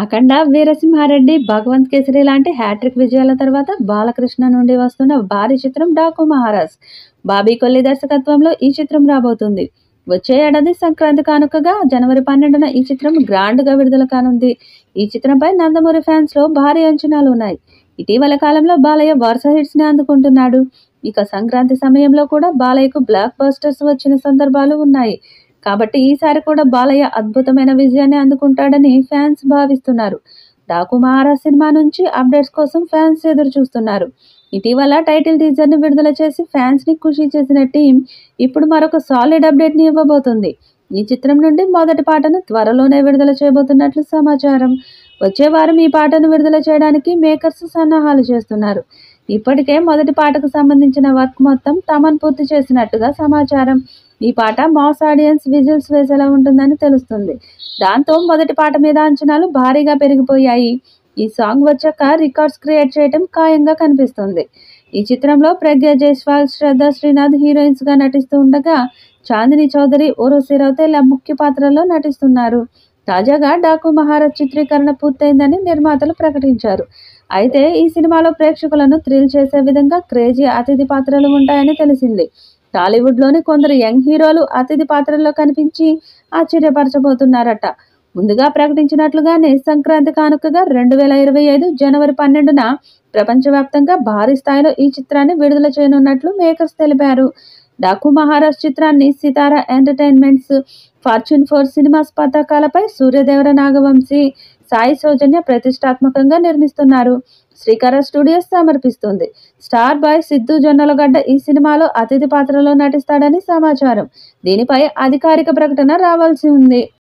అఖండ, వీరసింహారెడ్డి, భగవంత్ కేసరి లాంటి హ్యాట్రిక్ విజయాల తర్వాత బాలకృష్ణ నుండి వస్తున్న భారీ చిత్రం డాకు మహారాజ్. బాబీ కొల్లి దర్శకత్వంలో ఈ చిత్రం రాబోతుంది. వచ్చే ఏడాది సంక్రాంతి కానుకగా జనవరి 12న ఈ చిత్రం గ్రాండ్గా విడుదల కానుంది. ఈ చిత్రంపై నందమూరి ఫ్యాన్స్ లో భారీ అంచనాలు ఉన్నాయి. ఇటీవల కాలంలో బాలయ్య వరుస హిట్స్ ని అందుకుంటున్నాడు. ఇక సంక్రాంతి సమయంలో కూడా బాలయ్యకు బ్లాక్ బస్టర్స్ వచ్చిన సందర్భాలు ఉన్నాయి. కాబట్టి ఈసారి కూడా బాలయ్య అద్భుతమైన విజయాన్ని అందుకుంటాడని ఫ్యాన్స్ భావిస్తున్నారు. డాకు మహారాజ్ సినిమా నుంచి అప్డేట్స్ కోసం ఫ్యాన్స్ ఎదురు చూస్తున్నారు. ఇటీవల టైటిల్ టీజర్ ని విడుదల చేసి ఫ్యాన్స్ ని ఖుషి చేసిన టీం ఇప్పుడు మరొక సాలిడ్ అప్డేట్ ని ఇవ్వబోతుంది. ఈ చిత్రం నుండి మొదటి పాటను త్వరలోనే విడుదల చేయబోతున్నట్లు సమాచారం. వచ్చే వారం ఈ పాటను విడుదల చేయడానికి మేకర్స్ సన్నాహాలు చేస్తున్నారు. ఇప్పటికే మొదటి పాటకు సంబంధించిన వర్క్ మొత్తం తమన్ పూర్తి చేసినట్టుగా సమాచారం. ఈ పాట మాస్ ఆడియన్స్ విజిల్స్ వేసేలా ఉంటుందని తెలుస్తుంది. దాంతో మొదటి పాట మీద అంచనాలు భారీగా పెరిగిపోయాయి. ఈ సాంగ్ వచ్చాక రికార్డ్స్ క్రియేట్ చేయడం ఖాయంగా కనిపిస్తుంది. ఈ చిత్రంలో ప్రజ్ఞా జైస్వాల్, శ్రద్ధా శ్రీనాథ్ హీరోయిన్స్ గా నటిస్తూ ఉండగా చాందిని చౌదరి, ఉర్వశి రౌతేలా ముఖ్య పాత్రల్లో నటిస్తున్నారు. తాజాగా డాకు మహారాజ్ చిత్రీకరణ పూర్తయిందని నిర్మాతలు ప్రకటించారు. అయితే ఈ సినిమాలో ప్రేక్షకులను థ్రిల్ చేసే విధంగా క్రేజీ అతిథి పాత్రలు ఉంటాయని తెలిసింది. టాలీవుడ్లోని కొందరు యంగ్ హీరోలు అతిథి పాత్రల్లో కనిపించి ఆశ్చర్యపరచబోతున్నారట. ముందుగా ప్రకటించినట్లుగానే సంక్రాంతి కానుకగా 2025 జనవరి 12న ప్రపంచవ్యాప్తంగా భారీ స్థాయిలో ఈ చిత్రాన్ని విడుదల చేయనున్నట్లు మేకర్స్ తెలిపారు. డాకు మహారాజ్ చిత్రాన్ని సితారా ఎంటర్టైన్మెంట్స్, ఫార్చ్యూన్ 4 సినిమాస్ పతాకాలపై సూర్యదేవర నాగవంశీ, సాయి సౌజన్య ప్రతిష్టాత్మకంగా నిర్మిస్తున్నారు. శ్రీకర స్టూడియోస్ సమర్పిస్తుంది. స్టార్ బాయ్ సిద్ధు జొన్నలగడ్డ ఈ సినిమాలో అతిథి పాత్రలో నటిస్తాడని సమాచారం. దీనిపై అధికారిక ప్రకటన రావాల్సి ఉంది.